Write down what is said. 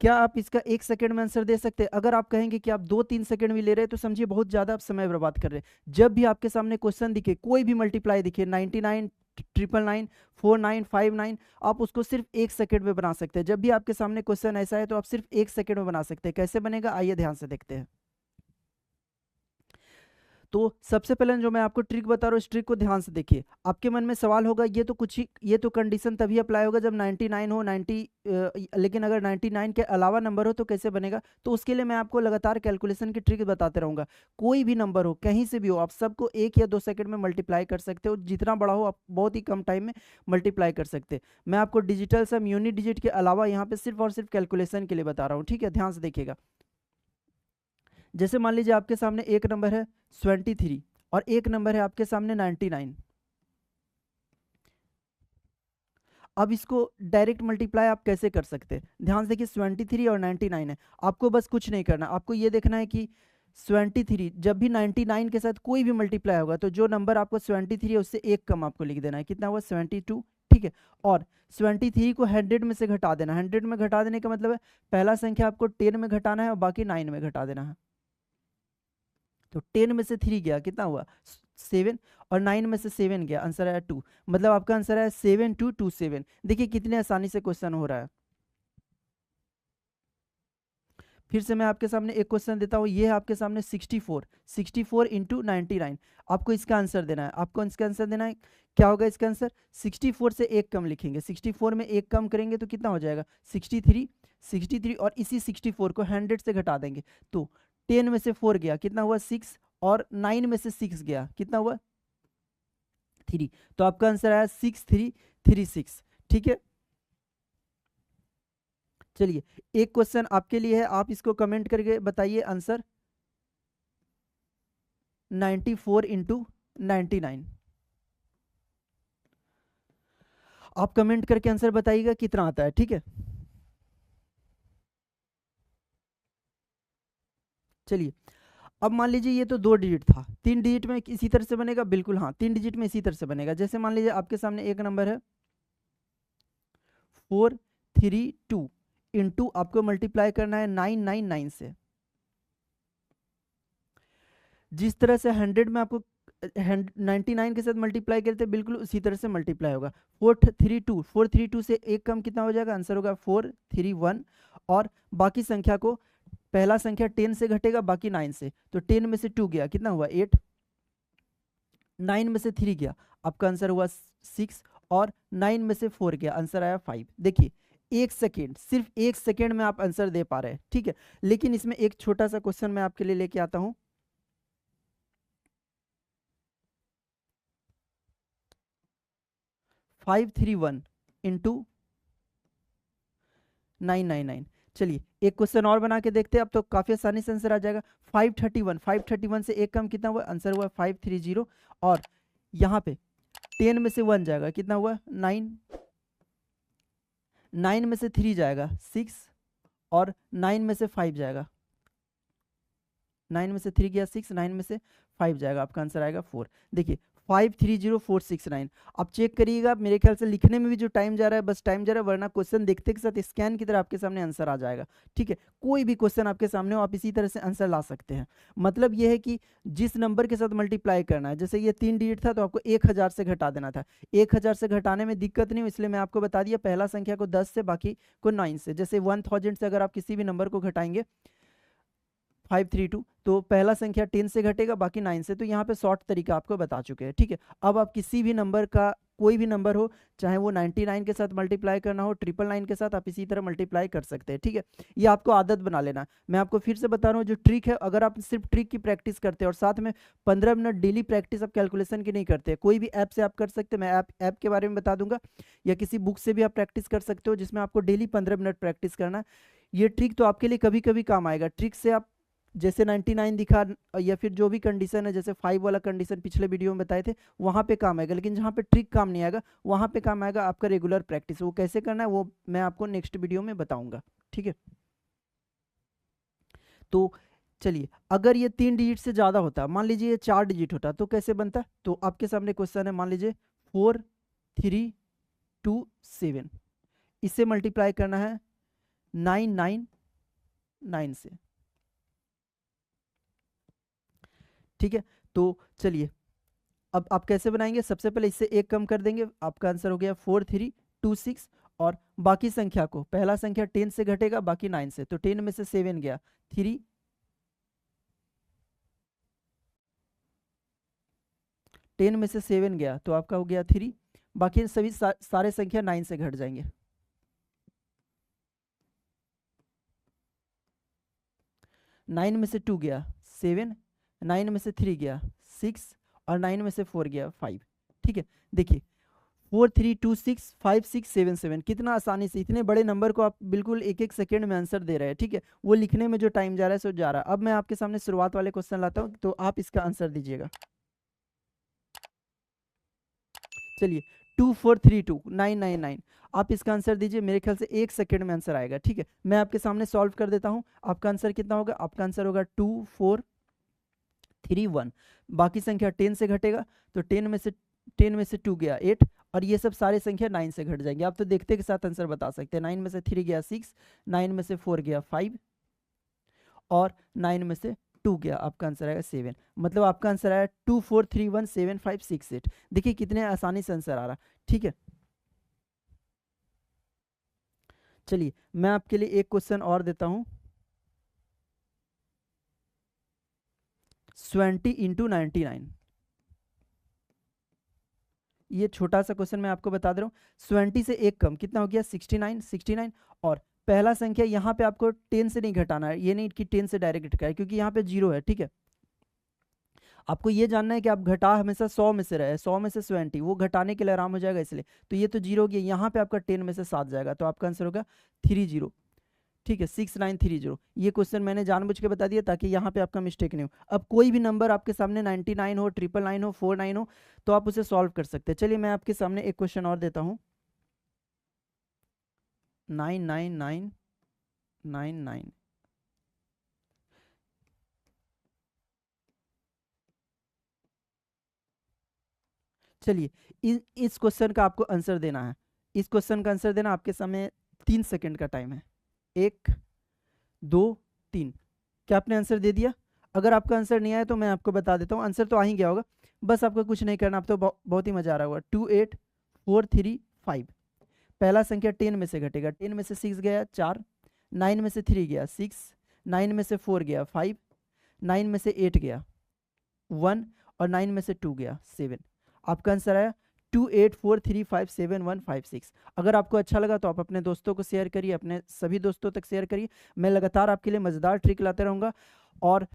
क्या आप इसका 1 सेकंड में आंसर दे सकते हैं? अगर आप कहेंगे कि आप 2-3 सेकंड भी ले रहे हैं तो समझिए बहुत ज़्यादा आप समय बर्बाद कर रहे हैं। जब भी आपके सामने क्वेश्चन दिखे, कोई भी मल्टीप्लाई दिखे, 99, 999, 4959, आप उसको सिर्फ 1 सेकंड में बना सकते हैं। जब भी आपके सामने क्वेश्चन ऐसा है तो आप सिर्फ 1 सेकंड में बना सकते हैं। कैसे बनेगा, आइए ध्यान से देखते हैं। तो सबसे पहले जो मैं आपको ट्रिक बता रहा हूँ, इस ट्रिक को ध्यान से देखिए। आपके मन में सवाल होगा, ये तो कंडीशन तभी अप्लाई होगा जब 99 हो, 90, लेकिन अगर 99 के अलावा नंबर हो तो कैसे बनेगा? तो उसके लिए मैं आपको लगातार कैलकुलेशन की ट्रिक बताते रहूंगा। कोई भी नंबर हो, कहीं से भी हो, आप सबको 1 या 2 सेकंड में मल्टीप्लाई कर सकते हो। जितना बड़ा हो आप बहुत ही कम टाइम में मल्टीप्लाई कर सकते हैं। मैं आपको डिजिटल सम, यूनिट डिजिट के अलावा यहाँ पे सिर्फ और सिर्फ कैलकुलेशन के लिए बता रहा हूँ, ठीक है? ध्यान से देखिएगा। जैसे मान लीजिए आपके सामने एक नंबर है 23 और एक नंबर है आपके सामने 99। अब इसको डायरेक्ट मल्टीप्लाई आप कैसे कर सकते हैं? ध्यान से देखिए, 23 और 99 है। आपको बस कुछ नहीं करना, आपको ये देखना है कि 23 जब भी 99 के साथ कोई भी मल्टीप्लाई होगा तो जो नंबर आपको 23 है उससे एक कम आपको लिख देना है। कितना हुआ? 72, ठीक है? और 23 को 100 में से घटा देना। 100 में घटा देने का मतलब है पहला संख्या आपको 10 में घटाना है और बाकी 9 में घटा देना है। तो 10 में से 3 गया, कितना हुआ? 7, और 9 में से 7 गया, आंसर आया 2। मतलब आपका आंसर है 7227। देखिए कितने आसानी से क्वेश्चन हो रहा है। फिर से मैं आपके सामने एक क्वेश्चन देता हूँ। ये है आपके सामने 64 इंटू 99। आपको इसका आंसर देना है। आपको इसका आंसर देना है। क्या होगा इसका आंसर? 64 से एक कम लिखेंगे। 64 में एक कम करेंगे तो कितना हो जाएगा? 63। और इसी 64 को 100 से घटा देंगे तो 10 में से 4 गया, कितना हुआ? 6, और 9 में से 6 गया, कितना हुआ? 3। तो आपका आंसर आया 6336, ठीक है? चलिए, एक क्वेश्चन आपके लिए है, आप इसको कमेंट करके बताइए आंसर। 94 इंटू 99। आप कमेंट करके आंसर बताइएगा कितना आता है, ठीक है? चलिए, अब मान लीजिए ये तो 2 डिजिट था, 3 डिजिट में इसी तरह से बनेगा? बिल्कुल हाँ, 3 डिजिट में इसी तरह से बनेगा। जैसे मान लीजिए आपके सामने एक नंबर है 432 इंटू आपको मल्टीप्लाई करना है 999 से। जिस तरह से 100 में आपको 99 के साथ मल्टीप्लाई करते हैं, बिल्कुल उसी तरह से मल्टीप्लाई होगा। 432 से एक कम कितना हो जाएगा? आंसर होगा 431। और बाकी संख्या को, पहला संख्या 10 से घटेगा, बाकी 9 से, तो 10 में से 2 गया, कितना हुआ? 8। 9 में से 3 गया, आपका आंसर हुआ 6। और 9 में से 4 गया, आंसर आया 5। देखिए, एक सेकेंड, सिर्फ एक सेकेंड में आप आंसर दे पा रहे हैं, ठीक है? लेकिन इसमें एक छोटा सा क्वेश्चन मैं आपके लिए लेके आता हूं। 531 इंटू 999। चलिए, एक क्वेश्चन और बना के देखते हैं, अब तो काफी आसानी से आंसर आ जाएगा। 531 से एक कम कितना हुआ? आंसर हुआ 530। और यहाँ पे 10 में से 1 जाएगा, कितना हुआ? 9। 9 में से 3 जाएगा, 6। और 9 में से 5 जाएगा, 9 में से 3 गया 6, 9 में से 5 जाएगा, आपका आंसर आएगा 4। देखिए, 530469। आप चेक करिएगा, मेरे ख्याल से लिखने में भी जो टाइम जा रहा है, बस टाइम जा रहा है, वरना क्वेश्चन देखते के साथ स्कैन की तरह आपके सामने आंसर आ जाएगा, ठीक है? कोई भी क्वेश्चन आपके सामने हो, आप इसी तरह से आंसर ला सकते हैं। मतलब ये है कि जिस नंबर के साथ मल्टीप्लाई करना है, जैसे ये 3 डिजिट था तो आपको 1000 से घटा देना था। 1000 से घटाने में दिक्कत नहीं हो, इसलिए मैं आपको बता दिया, पहला संख्या को 10 से, बाकी को 9 से। जैसे 1000 से अगर आप किसी भी नंबर को घटाएंगे 532, तो पहला संख्या 10 से घटेगा, बाकी 9 से। तो यहाँ पे शॉर्ट तरीका आपको बता चुके हैं, ठीक है? अब आप किसी भी नंबर का, कोई भी नंबर हो, चाहे वो 99 के साथ मल्टीप्लाई करना हो, 999 के साथ, आप इसी तरह मल्टीप्लाई कर सकते हैं, ठीक है? ये आपको आदत बना लेना। मैं आपको फिर से बता रहा हूँ, जो ट्रिक है, अगर आप सिर्फ ट्रिक की प्रैक्टिस करते हैं और साथ में 15 मिनट डेली प्रैक्टिस आप कैलकुलेशन की नहीं करते, कोई भी ऐप से आप कर सकते हैं। मैं ऐप के बारे में बता दूंगा, या किसी बुक से भी आप प्रैक्टिस कर सकते हो, जिसमें आपको डेली 15 मिनट प्रैक्टिस करना है। ये ट्रिक तो आपके लिए कभी कभी काम आएगा। ट्रिक से आप, जैसे 99 दिखा, या फिर जो भी कंडीशन है, जैसे 5 वाला कंडीशन पिछले वीडियो में बताए थे, वहां पे काम आएगा। लेकिन जहां पे ट्रिक काम नहीं आएगा, वहां पे काम आएगा आपका रेगुलर प्रैक्टिस। वो कैसे करना है वो मैं आपको नेक्स्ट वीडियो में बताऊंगा, ठीक है? तो चलिए, अगर ये 3 डिजिट से ज्यादा होता, मान लीजिए ये 4 डिजिट होता, तो कैसे बनता? तो आपके सामने क्वेश्चन है, मान लीजिए 4327, इससे मल्टीप्लाई करना है 999 से। ठीक है, तो चलिए अब आप कैसे बनाएंगे, सबसे पहले इससे एक कम कर देंगे, आपका आंसर हो गया 4326। और बाकी संख्या को, पहला संख्या 10 से घटेगा, बाकी 9 से, तो 10 में से 7 गया 3, 10 में से 7 गया तो आपका हो गया 3, बाकी सभी सारे संख्या 9 से घट जाएंगे। 9 में से 2 गया 7, 9 में से 3 गया 6, और 9 में से 4 गया 5। ठीक है, देखिए 43265677, कितना आसानी से इतने बड़े नंबर को आप बिल्कुल एक एक सेकेंड में आंसर दे रहे हैं। ठीक है, वो लिखने में जो टाइम जा रहा है सो जा रहा है। अब मैं आपके सामने शुरुआत वाले क्वेश्चन लाता हूँ, तो आप इसका आंसर दीजिएगा। चलिए 2432999, आप इसका आंसर दीजिए, मेरे ख्याल से एक सेकेंड में आंसर आएगा। ठीक है, मैं आपके सामने सॉल्व कर देता हूँ। आपका आंसर कितना होगा, आपका आंसर होगा 2431, बाकी संख्या 10 से घटेगा, तो 10 में से 2 गया 8, और ये सब सारे संख्या 9 से घट जाएंगे। आप तो देखते के साथ आंसर बता सकते हैं। 9 में से 3 गया 6, 9 में से 4 गया 5, और 9 में से 2 गया, आपका आंसर आएगा 7। मतलब आपका आंसर आया 24317568। देखिए कितने आसानी से आंसर आ रहा। ठीक है, चलिए मैं आपके लिए एक क्वेश्चन और देता हूं। 20 इंटू 99, ये छोटा सा क्वेश्चन मैं आपको बता दे रहा हूँ। 20 से एक कम कितना हो गया 69, 69, और पहला संख्या यहाँ पे आपको 10 से नहीं घटाना है, ये नहीं कि 10 से डायरेक्ट घटाए, क्योंकि यहाँ पे 0 है। ठीक है, आपको ये जानना है कि आप घटा हमेशा 100 में से रहे, 100 में से 20, वो घटाने के लिए आराम हो जाएगा इसलिए। तो ये तो 0 हो गया, यहाँ पे आपका 10 में से 7 जाएगा, तो आपका आंसर होगा 30। ठीक है, 6930। ये क्वेश्चन मैंने जानबूझ के बता दिया ताकि यहाँ पे आपका मिस्टेक नहीं हो। अब कोई भी नंबर आपके सामने 99 हो, 999 हो, 49 हो, तो आप उसे सॉल्व कर सकते हैं। चलिए मैं आपके सामने एक क्वेश्चन और देता हूँ। 99999, चलिए इस क्वेश्चन का आपको आंसर देना है। इस क्वेश्चन का आंसर देना आपके सामने 3 सेकंड का टाइम है। 1 2 3, क्या आपने आंसर दे दिया? अगर आपका आंसर नहीं आया तो मैं आपको बता देता हूँ, आंसर तो आ ही गया होगा। बस आपको कुछ नहीं करना, आप तो बहुत ही मजा आ रहा होगा। 28435, पहला संख्या 10 में से घटेगा, 10 में से 6 गया 4, 9 में से 3 गया 6, 9 में से 4 गया 5, 9 में से 8 गया 1, और 9 में से 2 गया 7। आपका आंसर आया 2843575156। अगर आपको अच्छा लगा तो आप अपने दोस्तों को शेयर करिए, अपने सभी दोस्तों तक शेयर करिए। मैं लगातार आपके लिए मज़ेदार ट्रिक लाते रहूँगा। और